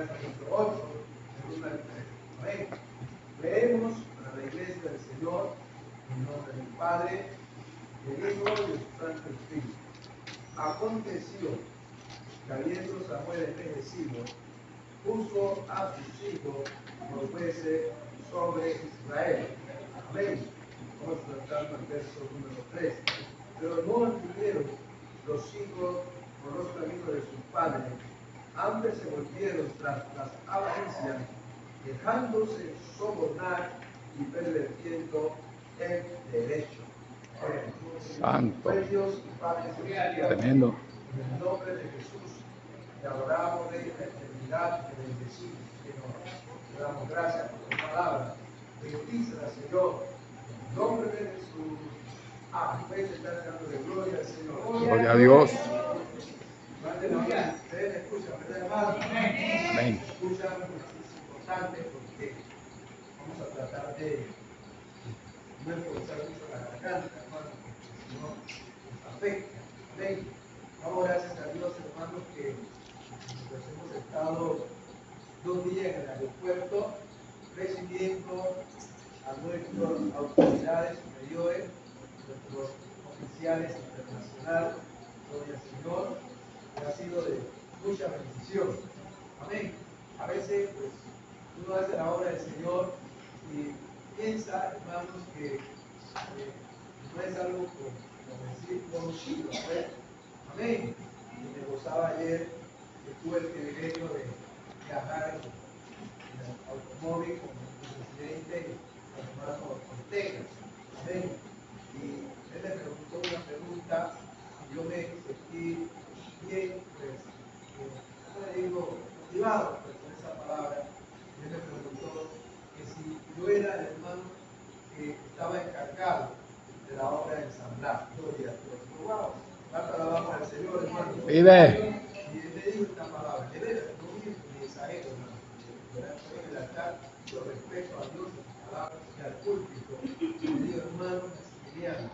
capítulo 8, del 1 al 3. Amén. Leemos para la iglesia del Señor, en nombre del Padre, del Hijo y del Santo Espíritu. Aconteció que habiendo Samuel envejecido, puso a sus hijos por jueces sobre Israel. Amén. Vamos tratando el verso número 3. Pero no anduvieron los hijos por los caminos de sus padres, antes se volvieron tras las avaricias, dejándose sobornar y pervirtiendo el derecho. Santo. Pues Dios y Padre celestial, Tremendo. en el nombre de Jesús, te adoramos de la eternidad, te bendecimos, Señor. Te damos gracias por tu palabra. Bendícela, Señor, en el nombre de Jesús. Amén. Está dando de gloria al Señor. Gloria a Dios. Ustedes me escuchan, ¿verdad, hermano? Amén. Escuchan, es importante porque vamos a tratar de no esforzar mucho la garganta, hermano, porque si no nos afecta. Amén. Damos gracias a Dios, hermanos, que pues hemos estado 2 días en el aeropuerto recibiendo a nuestras autoridades superiores, nuestros oficiales internacionales. Gloria al Señor, que ha sido de mucha bendición. Amén. A veces, pues, uno hace la obra del Señor y piensa, hermanos, que no es algo como decir conocido, pues. Amén. Y me gozaba ayer que tuve el privilegio de viajar en el automóvil con el presidente, el hermano Ortega. Amén. Y él me preguntó una pregunta y yo me sentí bien, pues, no le digo motivado pues, con esa palabra. Él me preguntó que si yo era el hermano que estaba encargado de la obra de ensamblar. Gloria a Dios. Digo, wow, cuánto alabamos al Señor, hermano. Vive. Y él me dijo esta palabra, de veras, no miento ni exagero, hermano. Estoy en el altar, yo respeto a Dios, a su palabra y al púlpito. Y le digo, hermano Maximiliano,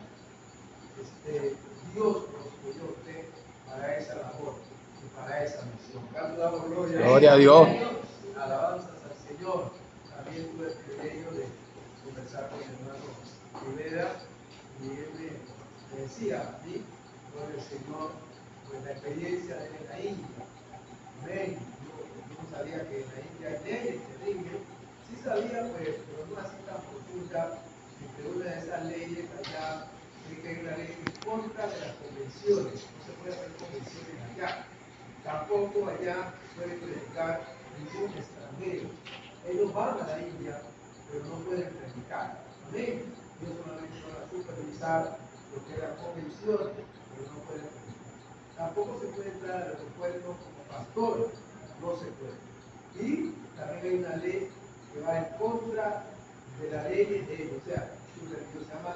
Dios nos escogió a usted para esa labor y para esa misión. Damos Gloria a Dios. Alabanzas al Señor. También tuve el privilegio de conversar con el hermano Rivera y él me decía a mí, gloria al Señor, pues la experiencia de él en la India. Amén. Yo no sabía que en la India hay leyes que rigen. Sí sabía, pues, pero no así tan profunda, que una de esas leyes allá es que hay una ley en contra de las convenciones. No se puede hacer convenciones allá. Tampoco allá puede predicar ningún extranjero. Ellos van a la India, pero no pueden predicar. Amén. Ellos solamente van a supervisar lo que es la convención, pero no pueden predicar. Tampoco se puede entrar al aeropuerto como pastor, no se puede. Y también hay una ley que va en contra de la ley de ellos, o sea, su religión se llama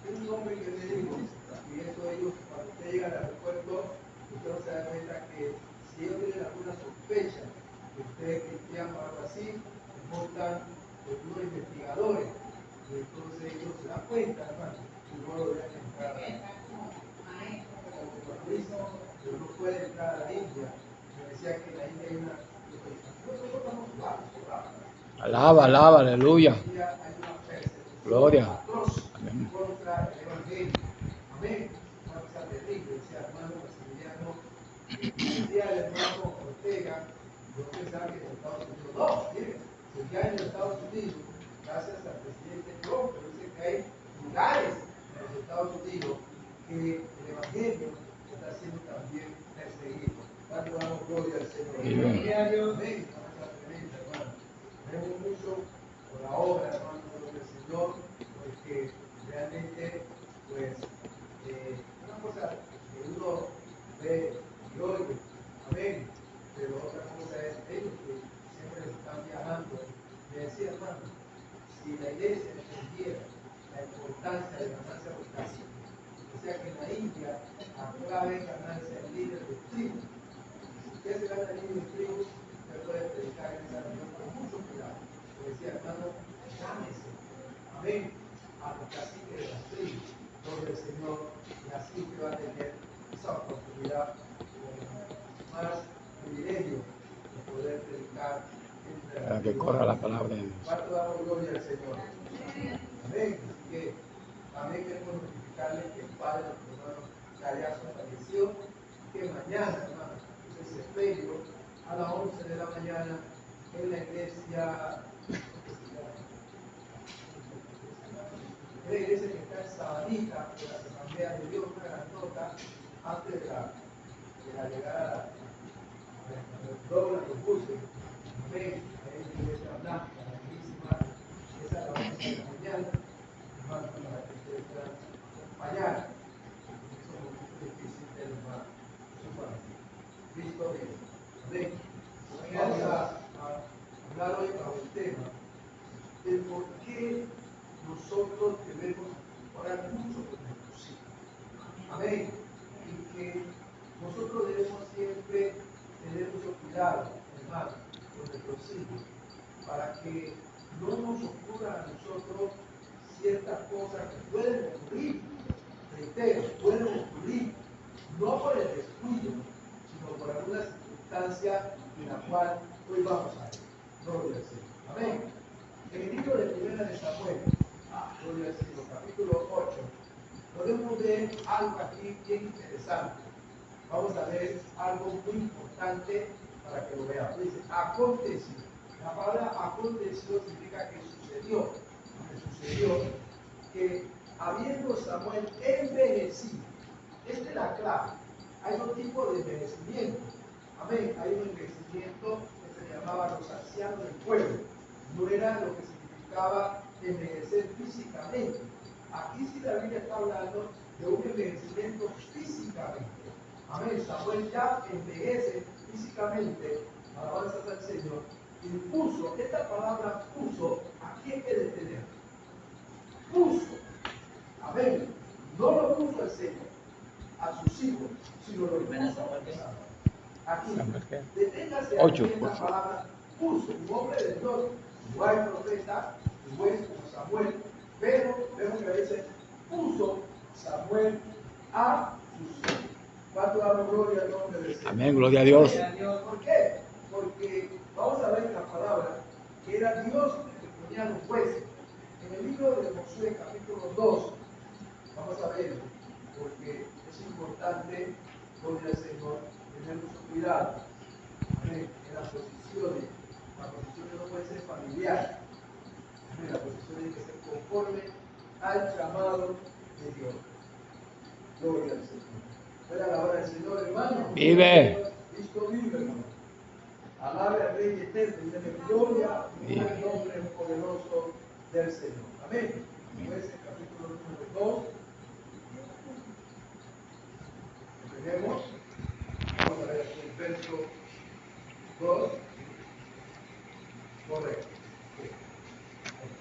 es un nombre que le digo, y eso ellos, cuando usted llega al aeropuerto, usted no se da cuenta que si ellos tienen alguna sospecha que usted es cristiano o algo así, montan unos investigadores, y entonces ellos se dan cuenta, hermano, y no lo dejan entrar pero no puede entrar a la India. Me decía que en la India hay una. Nosotros estamos claros. Alaba, alaba, aleluya. En la India hay una persecución Gloria. atroz Amén. contra el Evangelio. Amén. Una cosa terrible, decía hermano Maximiliano. Decía el hermano Ortega, yo pensaba que en los Estados Unidos no, mire, si hay en los Estados Unidos, gracias al presidente Trump, pero dice que hay lugares en los Estados Unidos que el Evangelio está siendo también perseguido. Damos gloria al Señor. Amén. Una tremenda, hermano. Vemos mucho por la obra, hermano, del Señor, porque realmente, pues, una cosa que uno ve y oye, amén, pero otra cosa es ellos que siempre están viajando. Me decía, hermano, si la iglesia entendiera la importancia de ganarse a los caciques, o sea que en la India la clave es ganarse el líder de tribu. Si usted se gana el líder de tribu, usted puede predicar en esa reunión con mucho cuidado. Le decía, hermano, llámese, amén, a los caciques de las tribus, gloria al Señor, y así usted va a tener esa oportunidad con más edificar entre Para que corra la palabra de Dios. ¿Cuánto damos gloria al Señor? Amén. Así que también queremos notificarles que el Padre, nuestro hermano Gallazo, falleció, que mañana, hermano, es el sepelio a las 11 de la mañana en la iglesia. Es la iglesia que está en Sabanita, de las Asambleas de Dios, una grandota, antes de la llegada a doblan los buses. Amén. Ahí en la iglesia blanca, grandísima, esa es la 11 de la mañana, hermano, para que ustedes puedan acompañar. Esos momentos difíciles del hermano, su familia. Cristo es. Amén. Vamos a hablar hoy bajo el tema de por qué nosotros debemos orar mucho por nuestros hijos. Amén. Y que nosotros debemos siempre tener mucho cuidado, hermano, con nuestros hijos, para que no nos ocurran a nosotros ciertas cosas que pueden ocurrir, reitero, pueden ocurrir, no por el descuido, sino por alguna circunstancia en la cual hoy vamos a ver. Gloria al Señor. Amén. En el libro de 1 de Samuel, gloria al Señor, capítulo 8, podemos ver algo aquí bien interesante. Vamos a ver algo muy importante para que lo veamos. Dice, aconteció. La palabra aconteció significa que sucedió. Que sucedió que habiendo Samuel envejecido. Esta es la clave. Hay dos tipos de envejecimiento. Amén. Hay un envejecimiento que se llamaba los ancianos del pueblo. No era lo que significaba envejecer físicamente. Aquí sí la Biblia está hablando de un envejecimiento físicamente. Amén. Samuel ya envejece físicamente, alabanzas al Señor, y puso, esta palabra puso, aquí hay que detener. Puso, amén. No lo puso el Señor a sus hijos, sino lo puso a Samuel. Aquí, deténgase aquí en la palabra puso, un hombre de Dios, igual profeta, igual como Samuel, pero vemos que a veces puso Samuel a sus hijos. ¿Cuánto damos gloria al nombre del Señor? Amén, gloria a Dios. ¿Por qué? Porque vamos a ver en la palabra que era Dios el que ponía los jueces. En el libro de Josué, capítulo 2, vamos a ver, porque es importante, gloria al Señor, tener mucho cuidado. Amén. En las posiciones no puede ser familiar. Amén. La posición tiene que ser conforme al llamado de Dios. Gloria al Señor. Puede alabar al Señor, hermano. Vive. Cristo vive, hermano. Alabe al Rey eterno y dele gloria en el nombre poderoso del Señor. Amén. Jueces, capítulo número 2. Tenemos, vamos a ver aquí el verso 2. Correcto.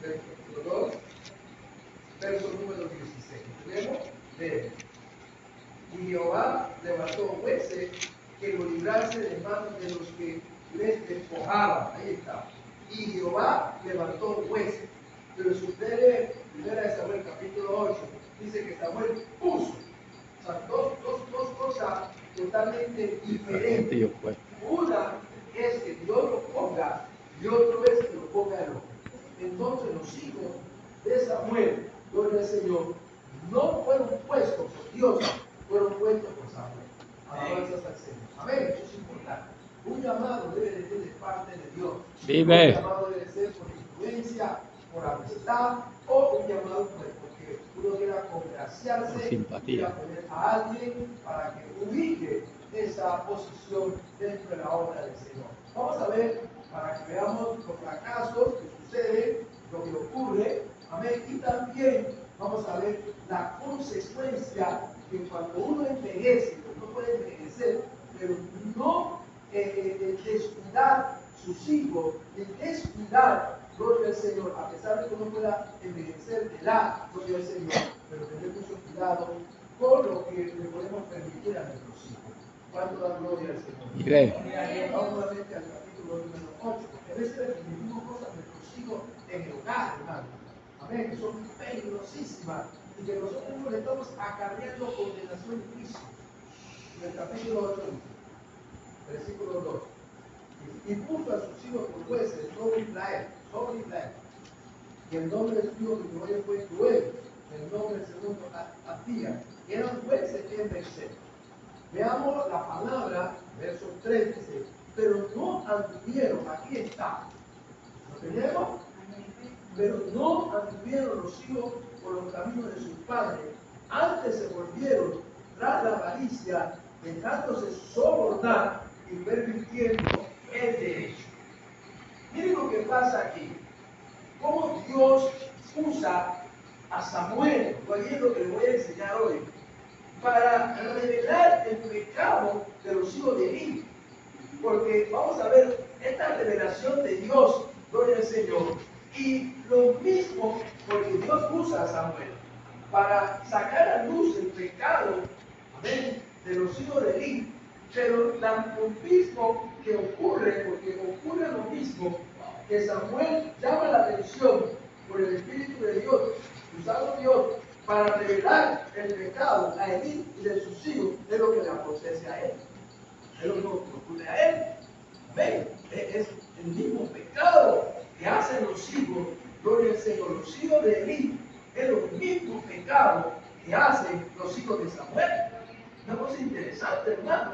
El verso capítulo 2, verso número 16. ¿Tenemos? Leemos. Y Jehová levantó jueces que lo librase de manos de los que les despojaban. Ahí está. Y Jehová levantó jueces. Pero si usted lee 1 de Samuel capítulo 8, dice que Samuel puso. O sea, dos cosas totalmente diferentes. Una es que Dios lo ponga y otro es que lo ponga el hombre. Entonces los hijos de Samuel, gloria al Señor, no fueron puestos por Dios, fueron puestos por Samuel. Alabanzas al Señor. Amén. Eso es importante. Un llamado debe de ser de parte de Dios. Vive. Un llamado debe ser por influencia, por amistad, o un llamado porque uno quiera congraciarse, por simpatía, quiera poner a alguien para que ubique esa posición dentro de la obra del Señor. Vamos a ver, para que veamos los fracasos que suceden, lo que ocurre, amén, y también vamos a ver la consecuencia que cuando uno envejece, uno puede envejecer, pero no descuidar sus hijos, descuidar, gloria al Señor, a pesar de que uno pueda envejecer de edad, gloria al Señor, pero tener mucho cuidado con lo que le podemos permitir a nuestros hijos. ¿Cuánto da gloria al Señor? Vamos nuevamente al capítulo número 8, porque a veces vivimos cosas de nuestros hijos en el hogar, hermano. Amén, que son peligrosísimas y que nosotros no le estamos acarreando condenación y juicio. En el capítulo 8, versículo 2. y puso a sus hijos por jueces sobre Israel, Y el nombre de su hijo primero fue Joel, el nombre del segundo Abdías. Eran jueces en Berseba. Veamos la palabra, verso 3 dice, pero no anduvieron, aquí está. ¿Lo tenemos? Pero no anduvieron los hijos por los caminos de sus padres, antes se volvieron tras la avaricia, dejándose sobornar y pervirtiendo el derecho. Miren lo que pasa aquí. Cómo Dios usa a Samuel, y es lo que le voy a enseñar hoy, para revelar el pecado de los hijos de Eli. Porque vamos a ver esta revelación de Dios, gloria al Señor, y lo mismo, porque Dios usa a Samuel para sacar a luz el pecado, amén, de los hijos de Eli. Pero lo mismo que ocurre, porque ocurre lo mismo, que Samuel llama la atención por el Espíritu de Dios, usado Dios, para revelar el pecado a Eli y de sus hijos, es lo que le acontece a él. Es lo que ocurre a él. ¿Ven? Es el mismo pecado que hacen los hijos, gloria al Señor, los hijos de Eli, es el mismo pecado que hacen los hijos de Samuel. Una cosa interesante, hermano.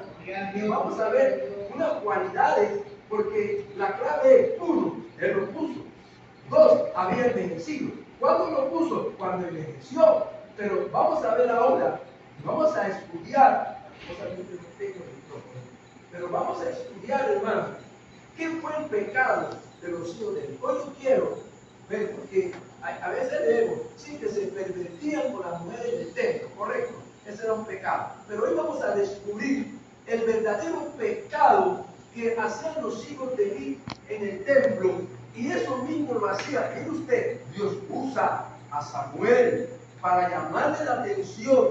Y vamos a ver unas cualidades, porque la clave es: uno, él lo puso; dos, había envejecido. ¿Cuándo lo puso? Cuando envejeció. Pero vamos a ver ahora, vamos a estudiar, pero vamos a estudiar, hermano, ¿qué fue el pecado de los hijos de Eli? Hoy yo quiero ver, porque a veces leemos, sí, que se pervertían con las mujeres del templo, correcto, ese era un pecado. Pero hoy vamos a descubrir el verdadero pecado que hacían los hijos de Eli en el templo, y eso mismo lo hacía. Mire usted, Dios usa a Samuel para llamarle la atención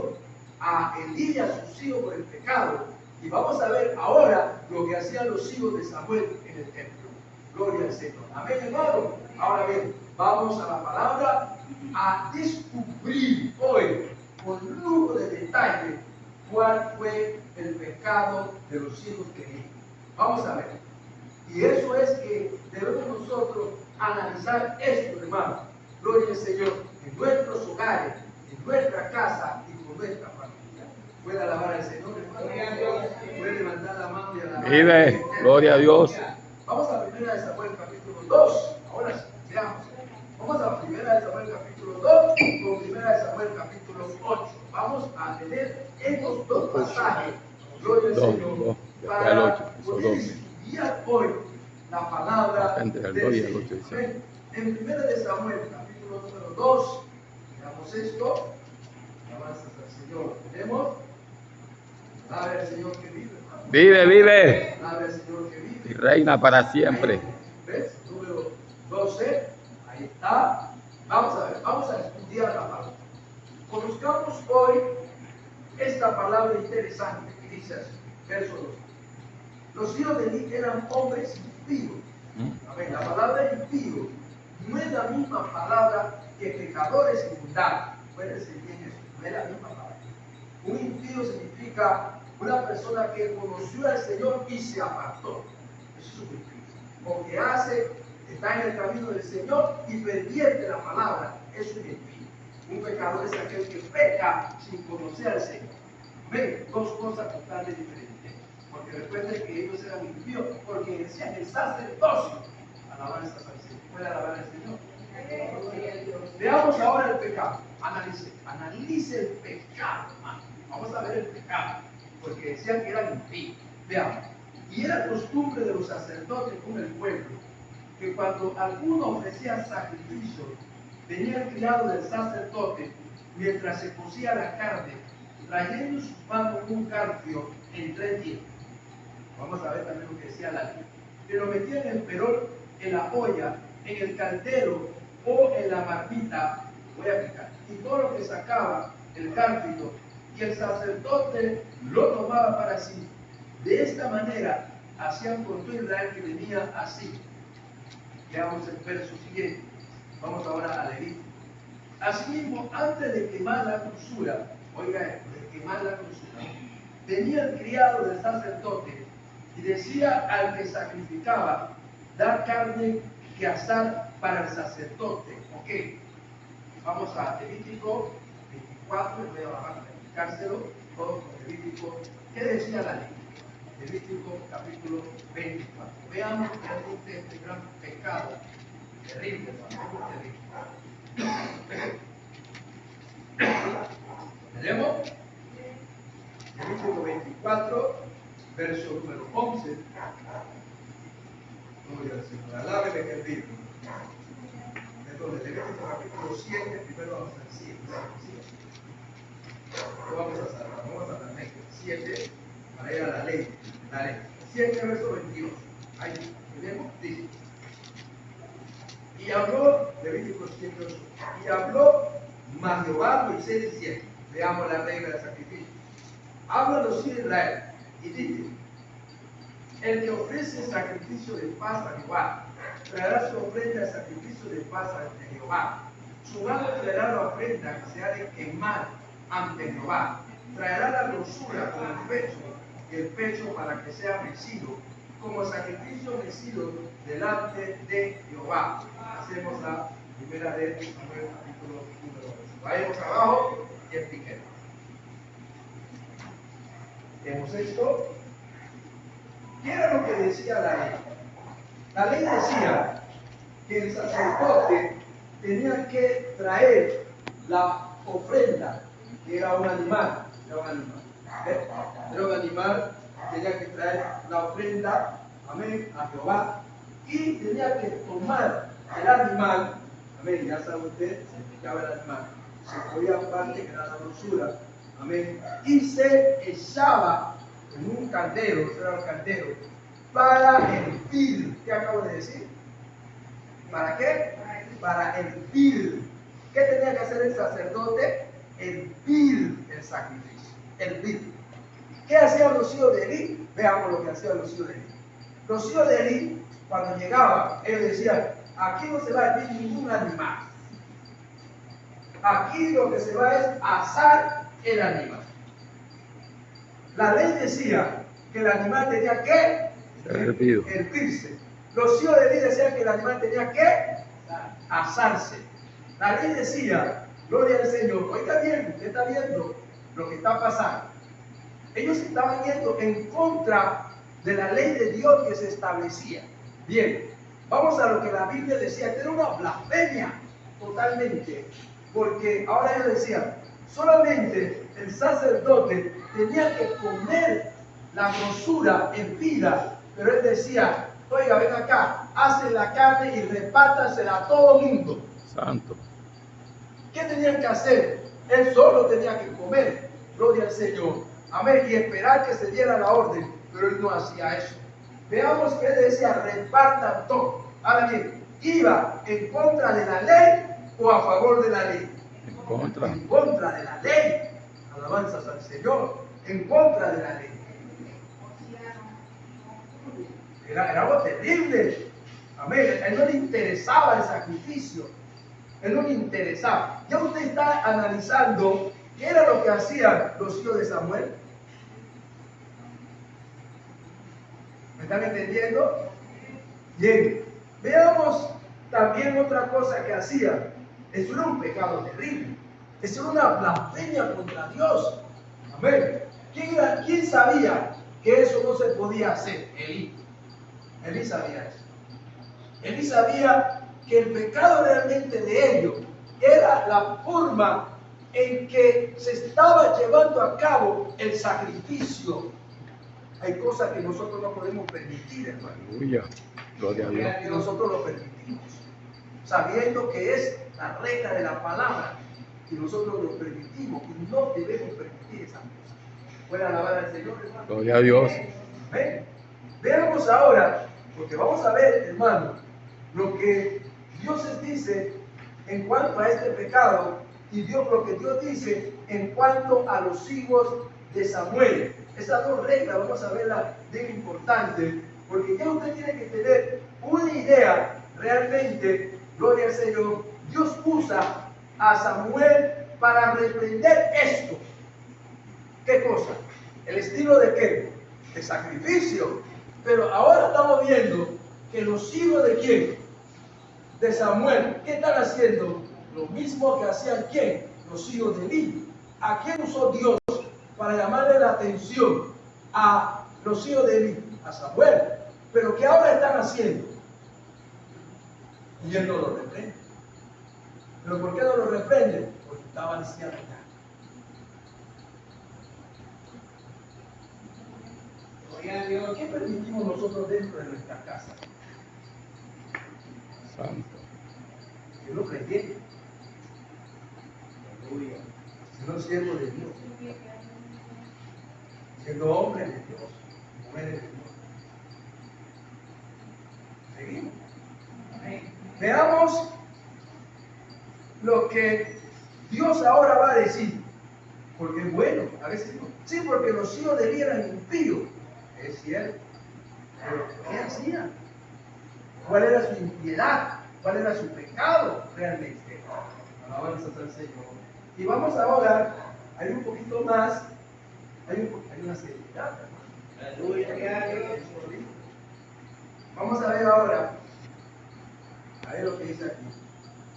a Eli y a sus hijos por el pecado. Y vamos a ver ahora lo que hacían los hijos de Samuel en el templo. Gloria al Señor. Amén, hermano. Ahora bien, vamos a la palabra a descubrir hoy con lujo de detalle cuál fue el pecado de los hijos de Eli. Vamos a ver. Y eso es que debemos nosotros analizar esto, hermano. Gloria al Señor, en nuestros hogares, en nuestra casa y con nuestra familia. ¿Puede alabar al Señor, hermano? Puede levantar la mano y alabar. Vive, gloria a Dios. Vamos a 1 de Samuel capítulo 2. Ahora sí, veamos. Vamos a 1 de Samuel capítulo 2 con 1 de Samuel capítulo 8. Vamos a leer estos dos pasajes. Gloria al Señor. Para poder estudiar hoy la palabra del Señor. En 1 de Samuel capítulo número 2, veamos esto. Alabanzas al Señor. Tenemos. Alabe al Señor que vive. Vive, vive. Alabe al Señor que vive. Y reina para siempre. ¿Ves? Número 12. Ahí está. Vamos a ver, vamos a estudiar la palabra. Conozcamos hoy esta palabra interesante que dice así, verso 2. Los hijos de Eli eran hombres impíos. A ver, la palabra impío no es la misma palabra que pecadores y mundanos. Acuérdense bien eso, no es la misma palabra. Un impío significa una persona que conoció al Señor y se apartó. Eso es un impío. O que está en el camino del Señor y pervierte la palabra. Es un impío. Un pecador es aquel que peca sin conocer al Señor. Ven, dos cosas totalmente diferentes. Porque recuerden que ellos eran impíos porque decían el sacerdocio. Alabanzas al Señor. ¿Puede alabar al Señor? Veamos ahora el pecado. Analice el pecado, hermano. Vamos a ver el pecado. Porque decían que eran impíos. Veamos. Y era costumbre de los sacerdotes con el pueblo que cuando alguno ofrecía sacrificio, venía el criado del sacerdote mientras se cocía la carne, trayendo en sus manos un garfio en 3 dientes. Vamos a ver también lo que decía la ley. Que lo metían en el perol, en la olla, en el caldero o en la marmita, voy a picar, y todo lo que sacaba el garfio, y el sacerdote lo tomaba para sí. De esta manera hacían con todo Israel que venía así. Veamos el verso siguiente. Vamos ahora a Levítico. Asimismo, antes de quemar la grosura, oiga esto, de quemar la grosura, venía el criado del sacerdote Y decía al que sacrificaba, dar carne que asar para el sacerdote. Ok, vamos a Levítico 24, voy a bajar a explicárselo todo con Levítico. ¿Qué decía la ley? Levítico capítulo 24. Veamos realmente este gran pecado terrible, hermano, terrible. ¿Tenemos? Levítico 24, verso número 11. Gloria al Señor. Alábeme que vive. Entonces, Levítico capítulo 7, primero vamos al 7. Lo vamos a salvar, vamos a la 7 para ir a la ley. La ley. 7, verso 22. Ahí, ¿tenemos? Dice. Y habló, Levítico 7, y habló más Jehová Moisés diciendo, veamos la regla del sacrificio. Habla los hijos de Israel y dice, el que ofrece sacrificio de paz a Jehová, traerá su ofrenda de sacrificio de paz ante Jehová. Su mano traerá la ofrenda que se ha de quemar ante Jehová. Traerá la grosura con el pecho, y el pecho para que sea mecido, como sacrificio mecido delante de Jehová. Hacemos la primera de Samuel capítulo 1. Vayamos abajo y expliquemos. Vemos esto. ¿Qué era lo que decía la ley? La ley decía que el sacerdote tenía que traer la ofrenda, que era un animal. Era un animal, tenía que traer la ofrenda, amén, a Jehová, y tenía que tomar el animal, amén, ya sabe usted, se picaba el animal, se cogía parte que era la grosura, amén, y se echaba en un caldero, era el caldero, para hervir. ¿Qué acabo de decir? ¿Para qué? Para hervir. ¿Qué tenía que hacer el sacerdote? Hervir el sacrificio. Hervir. ¿Qué hacían los hijos de Elí? Veamos lo que hacían los hijos de Elí. Los hijos de Elí, cuando llegaban, ellos decían, aquí no se va a hervir ningún animal. Aquí lo que se va es asar el animal. La ley decía que el animal tenía que hervirse. Los hijos de Elí decían que el animal tenía que asarse. La ley decía, gloria al Señor, oiga bien, usted está viendo lo que está pasando. Ellos estaban yendo en contra de la ley de Dios que se establecía. Bien, vamos a lo que la Biblia decía, que era una blasfemia totalmente, porque ahora ellos decían, solamente el sacerdote tenía que comer la grosura en vida, pero él decía, oiga, ven acá, hacen la carne y repártasela a todo mundo. Santo. ¿Qué tenían que hacer? Él solo tenía que comer, gloria al Señor, amén, y esperar que se diera la orden, pero él no hacía eso. Veamos que él decía, repartan todo. Ahora bien, ¿iba en contra de la ley o a favor de la ley? En contra. En contra de la ley. Alabanzas al Señor. En contra de la ley. Era algo terrible. Amén. A él no le interesaba el sacrificio. A él no le interesaba. Ya usted está analizando qué era lo que hacían los hijos de Samuel. ¿Me están entendiendo? Bien. Veamos también otra cosa que hacían. Eso era un pecado terrible. Eso era una blasfemia contra Dios. Amén. ¿Quién sabía que eso no se podía hacer? Elí. Elí sabía eso. Elí sabía que el pecado realmente de ellos era la forma en que se estaba llevando a cabo el sacrificio. Hay cosas que nosotros no podemos permitir, hermano. Aleluya. Gloria a Dios. Y nosotros lo permitimos, sabiendo que es la regla de la palabra, y nosotros lo permitimos y no debemos permitir esas cosas. ¿Puede alabar al Señor, hermano? Gloria a Dios. ¿Ven? Veamos ahora, porque vamos a ver, hermano, lo que Dios dice en cuanto a este pecado y lo que Dios dice en cuanto a los hijos de Samuel. Esas dos reglas vamos a verlas bien importantes, porque ya usted tiene que tener una idea realmente, gloria al Señor. Dios usa a Samuel para reprender esto. ¿Qué cosa? ¿El estilo de qué? De sacrificio. Pero ahora estamos viendo que los hijos de quién, de Samuel, ¿qué están haciendo? Lo mismo que hacían quién, los hijos de Eli. ¿A quién usó Dios para llamarle la atención a los hijos de Eli? A Samuel. Pero ¿qué ahora están haciendo? Y él no lo reprende. ¿Pero por qué no lo reprende? Porque estaba anciano ya. ¿Qué permitimos nosotros dentro de nuestra casa? Santo. Que no creyente. Sino siervo de Dios. Siendo hombre de Dios. Mujer de Dios. Seguimos. Veamos lo que Dios ahora va a decir. Porque bueno, a veces digo, sí, porque los hijos de Eli eran impíos. Es cierto. Pero ¿qué hacían? ¿Cuál era su impiedad? ¿Cuál era su pecado realmente? Alabanza al Señor. Y vamos ahora, hay un poquito más, hay una seriedad. Aleluya. Vamos a ver ahora, a ver lo que dice aquí.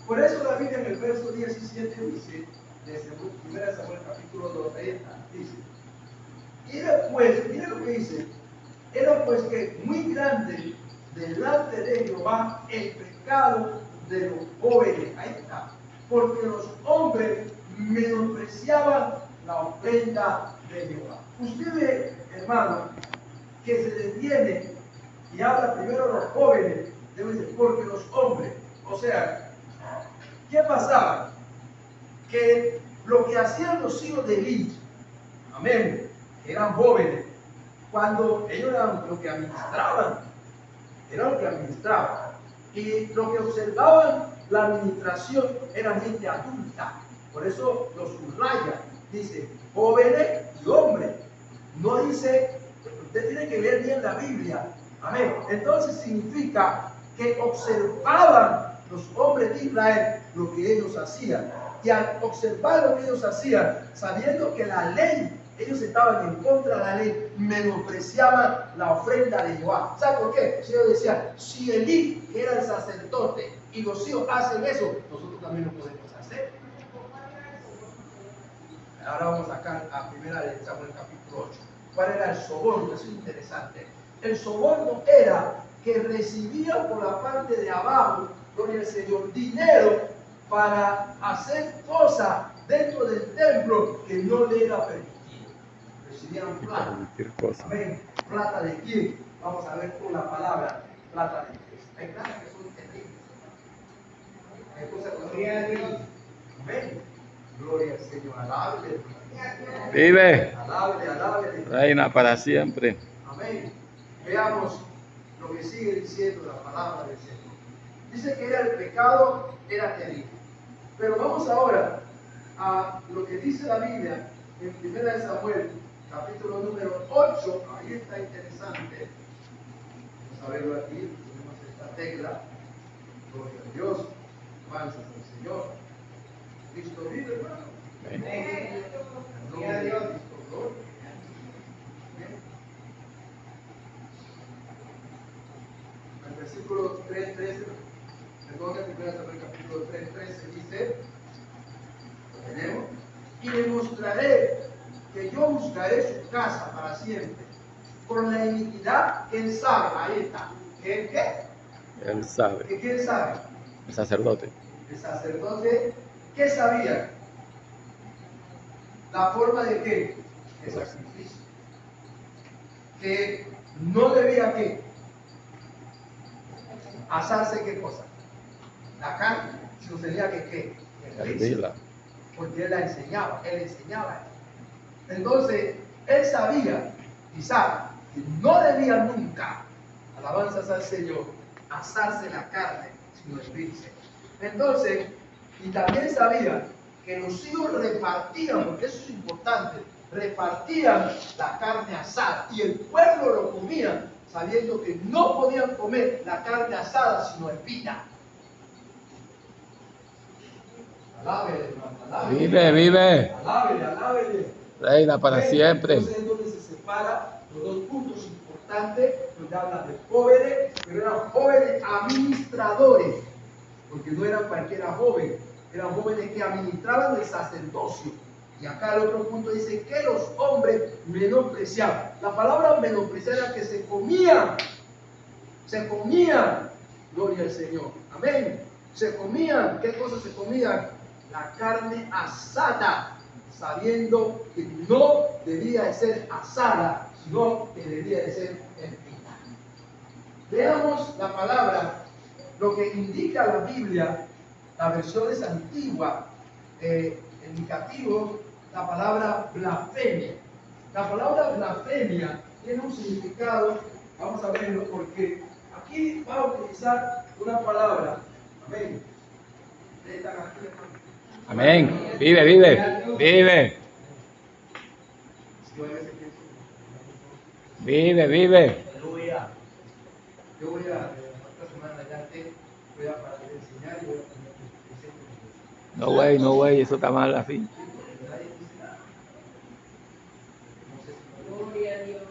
Por eso la Biblia en el verso 17 dice, desde 1 Samuel capítulo 2, dice, era pues, mira lo que dice, era pues que muy grande delante de Jehová el pecado de los jóvenes, ahí está, porque los hombres menospreciaban la ofrenda de Jehová. Usted ve, hermano, que se detiene y habla primero a los jóvenes, debe decir, porque los hombres, o sea, ¿qué pasaba? Que lo que hacían los hijos de Eli, amén, eran jóvenes, cuando ellos eran los que administraban, y lo que observaban la administración era gente adulta, por eso los subraya, dice jóvenes y hombres, no dice, usted tiene que leer bien la Biblia, amén, entonces significa que observaban los hombres de Israel lo que ellos hacían, y al observar lo que ellos hacían, sabiendo que la ley, ellos estaban en contra de la ley, menospreciaban la ofrenda de Jehová. ¿Sabe por qué? Si ellos decían, si Elí, que era el sacerdote, y los hijos hacen eso, nosotros también lo podemos hacer. Ahora vamos acá a 1 Samuel capítulo 8. ¿Cuál era el soborno? Eso es interesante. El soborno era que recibían por la parte de abajo, gloria al Señor, dinero para hacer cosas dentro del templo que no le era permitido. Recibieron plata. Amén. ¿Plata de quién? Vamos a ver con la palabra plata de Cristo. Hay plata que son terribles. Hay cosas que son terribles. Amén. Gloria al Señor. Alábele. Vive. Alábele. Reina para siempre. Amén. Veamos lo que sigue diciendo la palabra del Señor. Dice que era el pecado, era terrible. Pero vamos ahora a lo que dice la Biblia en 1 Samuel, capítulo número 8. Ahí está interesante. Vamos a verlo aquí. Tenemos esta tecla. Gloria a Dios. Avanzas al Señor. Cristo vive, hermano. Amén. Gloria a Dios. Cristo, gloria. El versículo 3:13, perdón, el capítulo 3:13 dice, lo tenemos, y le mostraré que yo juzgaré su casa para siempre, por la iniquidad que él sabe, ahí está, ¿qué? Él sabe. ¿Que quién sabe? El sacerdote. El sacerdote, ¿qué sabía? La forma de qué? De sacrificio. Que no debía qué? Asarse qué cosa, la carne, sino tenía que qué, Hervirla. porque él enseñaba. Entonces, él sabía, quizá, que no debía nunca, alabanzas al Señor, asarse la carne, sino hervirse. Entonces, y también sabía que los hijos repartían, porque eso es importante, repartían la carne asada y el pueblo lo comía, sabiendo que no podían comer la carne asada sino hervida. Alábele, hermano, alábele. Vive. Alábele. Reina para siempre. Entonces es donde se separan los dos puntos importantes, lo donde habla de jóvenes, pero eran jóvenes administradores, porque no eran cualquiera joven, eran jóvenes que administraban el sacerdocio. Y acá el otro punto dice que los hombres menospreciaban. La palabra menospreciar era que se comían, gloria al Señor, amén. Se comían, ¿qué cosas se comían? La carne asada, sabiendo que no debía de ser asada, sino que debía de ser hervida. Veamos la palabra, lo que indica la Biblia, las versiones antiguas, indicativo, la palabra blasfemia. La palabra blasfemia tiene un significado, vamos a verlo, porque aquí va a utilizar una palabra, amén. Amén. Vive, vive, vive. Vive, vive. Aleluya. Yo voy a, otra semana adelante, voy a parar de enseñar y voy a poner presente. No, güey, eso está mal así. Gloria a Dios.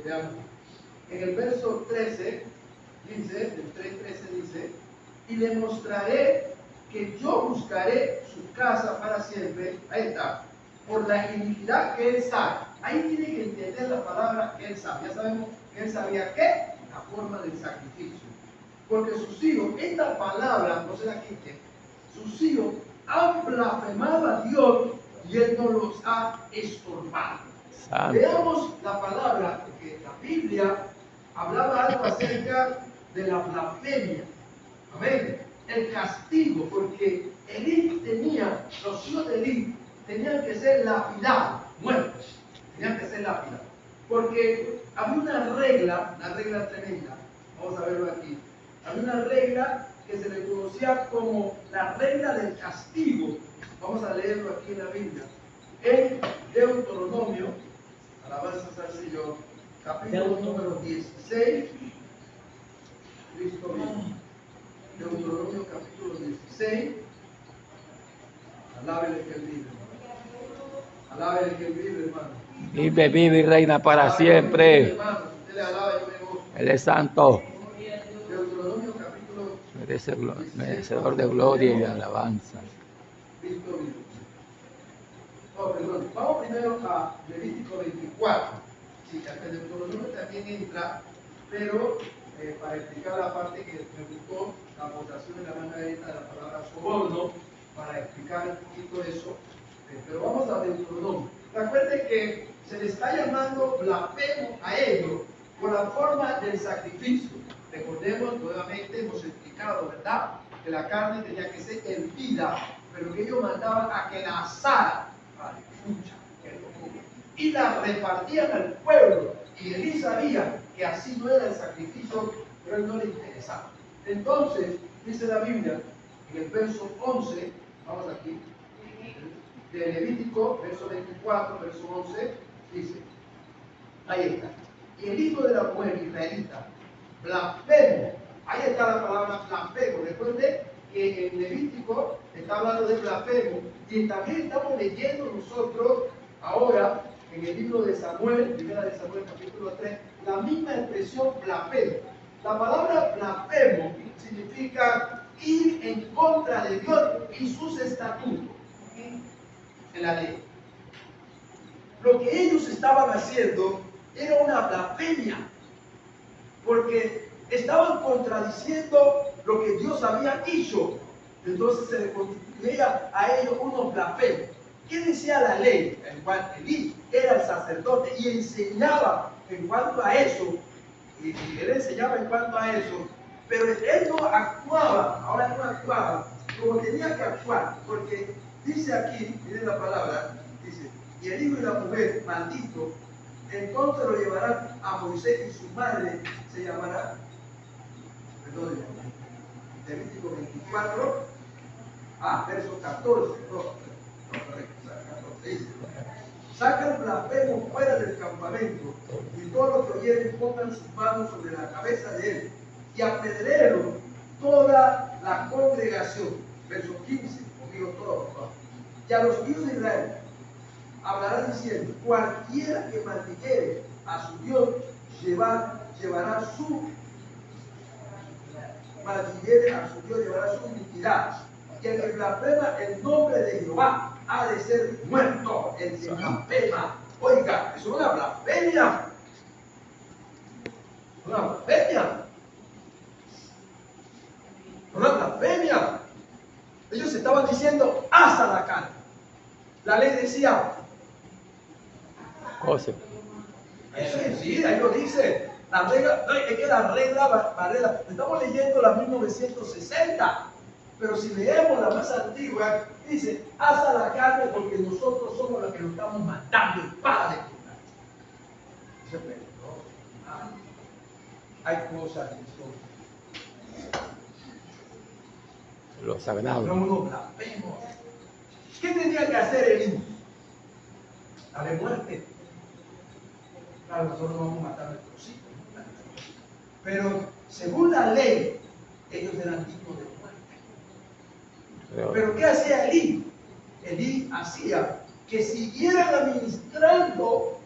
Veamos. En el verso 13, dice, el 3:13 dice, y le mostraré que yo buscaré su casa para siempre. Ahí está. Por la iniquidad que él sabe. Ahí tiene que entender la palabra que él sabe. Ya sabemos que él sabía qué, la forma del sacrificio. Porque sus hijos, esta palabra, no se la quiten, sus hijos han blasfemado a Dios y él no los ha estorbado. Santo. Veamos la palabra, porque la Biblia hablaba algo acerca de la blasfemia. Amén. El castigo, porque Elí tenía, los hijos de Elí tenían que ser lapidados, muertos. Tenían que ser lapidados. Porque había una regla tremenda. Vamos a verlo aquí. Había una regla que se le conocía como la regla del castigo. Vamos a leerlo aquí en la Biblia. En Deuteronomio, alabanza al Señor, capítulo número 16. Cristo mismo. Deuteronomio capítulo 16. Alábele que él vive. Alábele que él vive, hermano. Vive, vive y reina para siempre. Hermano, usted le alaba, yo me gozo. Él es santo. Deuteronomio capítulo Merecedor de gloria y de alabanza. Cristo vive. Oh, perdón. Vamos primero a Levítico 24. Sí, acá el Deuteronomio también entra, pero para explicar la parte que me gustó, la aportación de la manga derecha de la palabra soborno, para explicar un poquito eso. Pero vamos a Deuteronomio. Recuerden que se le está llamando blasfemo a ellos por la forma del sacrificio. Recordemos, nuevamente hemos explicado, ¿verdad? Que la carne tenía que ser hervida, pero que ellos mandaban a que la asaran. Y la repartían al pueblo. Y Elí sabía que así no era el sacrificio, pero a él no le interesaba. Entonces, dice la Biblia, en el verso 11, vamos aquí, de Levítico, verso 24, verso 11, dice, ahí está. Y el hijo de la mujer israelita, blasfemo, ahí está la palabra blasfemo. Recuerden que en Levítico está hablando de blasfemo, y también estamos leyendo nosotros ahora en el libro de Samuel, primera de Samuel capítulo 3, la misma expresión blasfemo. La palabra blasfemo significa ir en contra de Dios y sus estatutos en la ley. Lo que ellos estaban haciendo era una blasfemia, porque estaban contradiciendo lo que Dios había dicho. Entonces se le constituía a ellos unos blasfemos. ¿Qué decía la ley? En cuanto Elí era el sacerdote y enseñaba en cuanto a eso, y él enseñaba en cuanto a eso, pero él no actuaba, ahora no actuaba como tenía que actuar, porque dice aquí, miren la palabra, dice, y el hijo y la mujer, maldito, entonces lo llevarán a Moisés y su madre se llamará, perdón, Levítico 24, verso 14, dice, saca el blasfemo fuera del campamento y todos los que oyeren pongan sus manos sobre la cabeza de él y apedréelo toda la congregación. Verso 15, conmigo todos. Y a los hijos de Israel hablará diciendo, cualquiera que maldijere a su Dios llevará su maldiviere a su Dios llevará su iniquidad. Y el que blasfema el nombre de Jehová ha de ser muerto. El que blasfema, oiga, es una blasfemia. Una blasfemia. Una blasfemia. Ellos estaban diciendo, hasta la carne. La ley decía, Cose. sí, ahí lo dice. La regla, no, es que la regla Varela, estamos leyendo la 1960, pero si leemos la más antigua, dice, hasta la carne porque nosotros somos los que nos estamos matando el Padre. Eso es peligroso. Hay cosas que son Lo sagrado. no nos blasfemos. ¿Qué tenía que hacer Elí? Darle muerte. Claro, nosotros no vamos a matar a nuestros hijos, ¿no? Pero según la ley, ellos eran dignos de muerte. Pero ¿qué hacía Elí? Elí hacía que siguieran administrando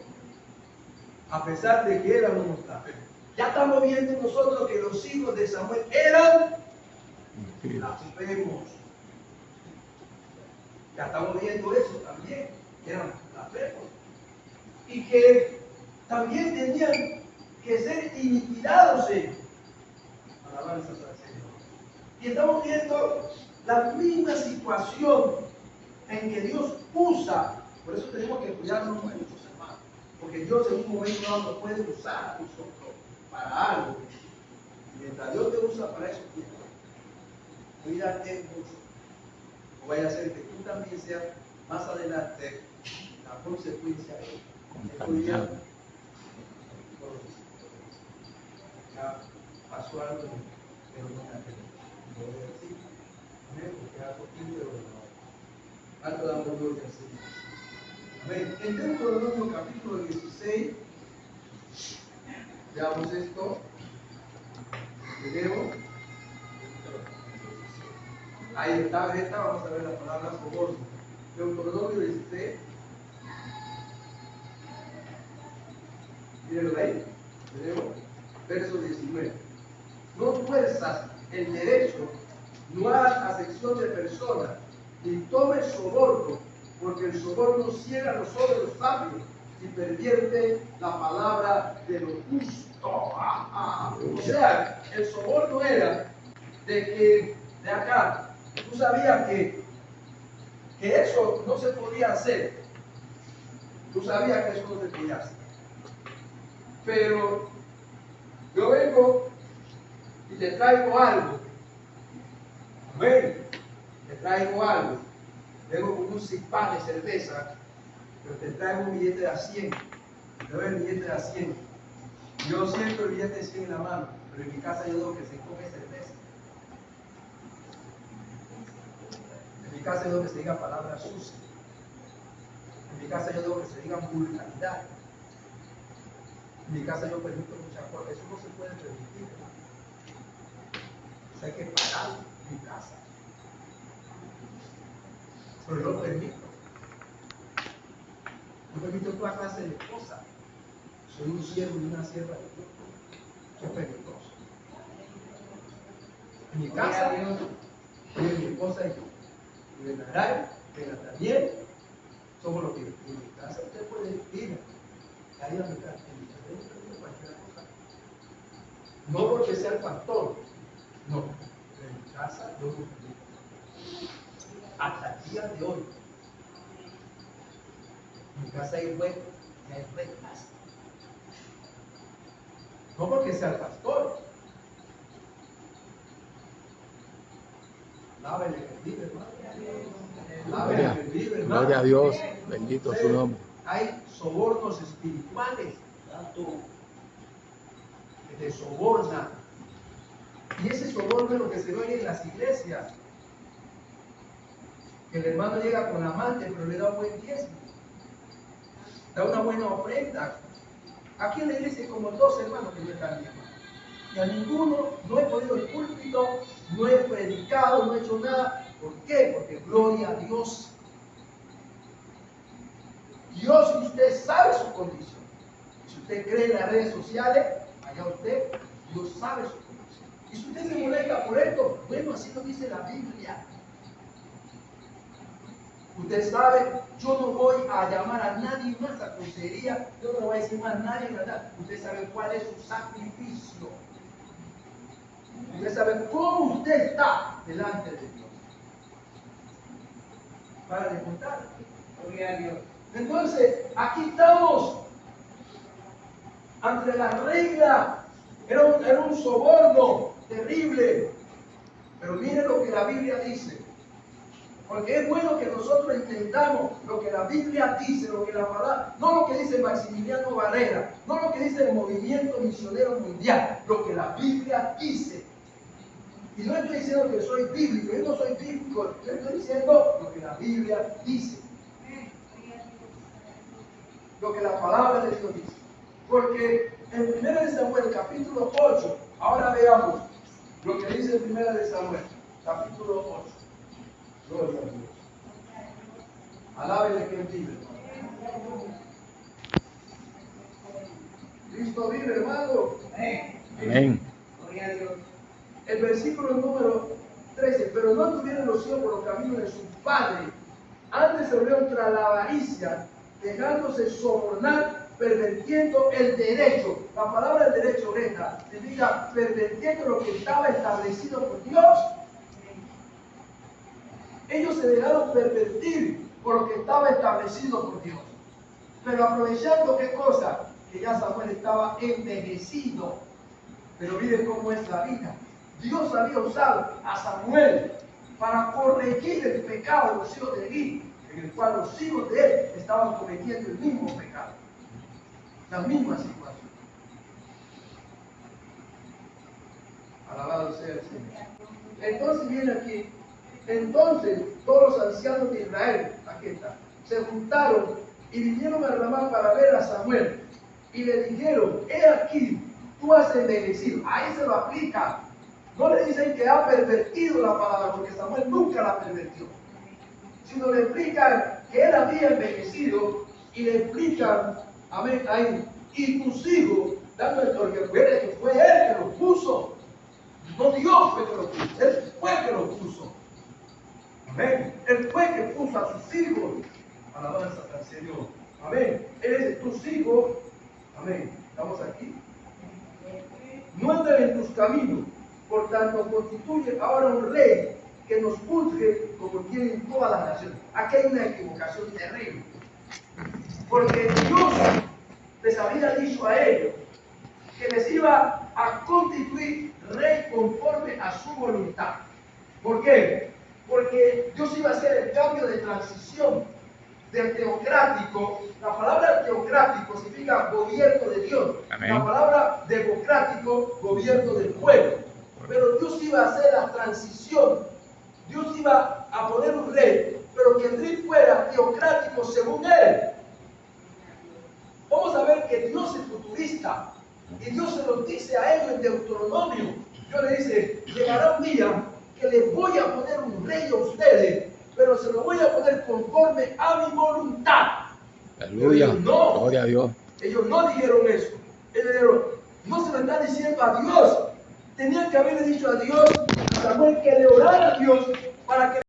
a pesar de que eran unos blasfemos. Ya estamos viendo nosotros que los hijos de Samuel eran blasfemos. Ya estamos viendo eso también, eran blasfemos. Y que también tenían que ser iniquidados ellos. Alabanzas al Señor. Y estamos viendo la misma situación en que Dios usa. Por eso tenemos que cuidarnos mucho, hermanos. Porque Dios en un momento dado nos puede usar a nosotros para algo. Y mientras Dios te usa para eso, cuídate mucho. No vaya a ser que tú también seas más adelante la consecuencia de Contaminado. Ya pasó algo, pero no me atrevo. Voy a decir, amén, porque algo quinto de la alto damos gloria al Señor. Amén. En Deuteronomio capítulo 16, veamos esto. Leo. Ahí está, vamos a ver las palabras soborno. Deuteronomio 16. Mírenlo ahí. Leo. Verso 19. No tuerzas el derecho, no hagas acepción de personas, ni tomes soborno, porque el soborno ciega los ojos de los sabios y pervierte la palabra de lo justo. O sea, el soborno era de que de acá, tú sabías que eso no se podía hacer. Tú sabías que eso no se podía hacer. Pero yo vengo y te traigo algo. Amén. Te traigo algo. Vengo con un cipá de cerveza, pero te traigo un billete de a 100. Te doy el billete de a 100. Yo siento el billete de 100 en la mano, pero en mi casa yo digo que se come cerveza. En mi casa yo digo que se digan palabras sucias. En mi casa yo digo que se digan vulgaridad. En mi casa yo permito muchas cosas. Eso no se puede permitir, hermano. Eso hay que parar en mi casa. Pero yo lo permito. Yo permito toda clase de cosas. Soy un siervo y una sierva de Dios. Eso es peligroso. En mi casa, mi esposa y yo. Y en Naray, en Nataniel, somos los que en mi casa usted puede ir. Ahí a mi casa. No porque sea el pastor, no. En mi casa yo lo permito. Hasta el día de hoy. En mi casa hay huecos y hay reglas. No porque sea el pastor. Lávele que vive, hermano. Lávele que vive, hermano. Gloria a Dios, bendito su nombre. Hay sobornos espirituales, tanto que te sobornan. Y ese soborno es lo que se ve en las iglesias. Que el hermano llega con amante, pero le da un buen diezmo. Da una buena ofrenda. Aquí en la iglesia hay como 2 hermanos que no están bien. Y a ninguno no he podido el púlpito, no he predicado, no he hecho nada. ¿Por qué? Porque gloria a Dios. Dios y usted sabe su condición. Si Usted cree en las redes sociales, allá usted, Dios sabe su corazón. Y si usted se molesta por esto, bueno, así lo dice la Biblia. Usted sabe, yo no voy a llamar a nadie más a consejería, yo no le voy a decir más a nadie, ¿verdad? Usted sabe cuál es su sacrificio. Usted sabe cómo usted está delante de Dios. Para de contar. Gloria a Dios. Entonces, aquí estamos ante la regla. Era un soborno terrible. Pero mire lo que la Biblia dice. Porque es bueno que nosotros entendamos lo que la Biblia dice, lo que la palabra, no lo que dice Maximiliano Barrera, no lo que dice el movimiento misionero mundial, lo que la Biblia dice. Y no estoy diciendo que soy bíblico, yo no soy bíblico, yo estoy diciendo lo que la Biblia dice. Lo que la palabra de Dios dice. Porque en 1 Samuel, capítulo 8, ahora veamos lo que dice en 1 Samuel, capítulo 8. Gloria a Dios. Alábele que vive. Cristo vive, hermano. Amén. Gloria a Dios. El versículo número 13. Pero no tuvieron los hijos por los caminos de su padre. Antes se volvieron tras la avaricia, dejándose sobornar, pervirtiendo el derecho. La palabra del derecho griega significa pervirtiendo lo que estaba establecido por Dios. Ellos se dejaron pervertir por lo que estaba establecido por Dios. Pero aprovechando qué cosa, que ya Samuel estaba envejecido. Pero miren cómo es la vida. Dios había usado a Samuel para corregir el pecado de los hijos de Eli, en el cual los hijos de él estaban cometiendo el mismo pecado. La misma situación. Alabado sea el Señor. Entonces viene aquí. Entonces todos los ancianos de Israel, aquí está, se juntaron y vinieron a Ramá para ver a Samuel. Y le dijeron, he aquí, tú has envejecido. Ahí se lo aplica. No le dicen que ha pervertido la palabra, porque Samuel nunca la pervertió. Sino le explican que él había envejecido y le explican, amén, ahí, y tus hijos, porque fue él que lo puso. No Dios fue que lo puso, él fue que lo puso. Amén. Él fue que puso a sus hijos. Alabanza al Señor. Amén. Él es tus hijos. Amén. ¿Estamos aquí? No andan en tus caminos. Por tanto, constituye ahora un rey que nos juzgue como tienen todas las naciones. Aquí hay una equivocación terrible. Porque Dios les había dicho a ellos que les iba a constituir rey conforme a su voluntad. ¿Por qué? Porque Dios iba a hacer el cambio de transición del teocrático. La palabra teocrático significa gobierno de Dios. Amén. La palabra democrático, gobierno del pueblo. Pero Dios iba a hacer la transición. Dios iba a poner un rey, pero que el rey fuera teocrático según él. Vamos a ver que Dios es futurista. Y Dios se lo dice a ellos en Deuteronomio. Dios le dice, llegará un día que les voy a poner un rey a ustedes, pero se lo voy a poner conforme a mi voluntad. Aleluya. No, Gloria a Dios. ellos no dijeron eso. Ellos dijeron, no se lo está diciendo a Dios. Tenían que haberle dicho a Dios, a Samuel, que le orara a Dios para que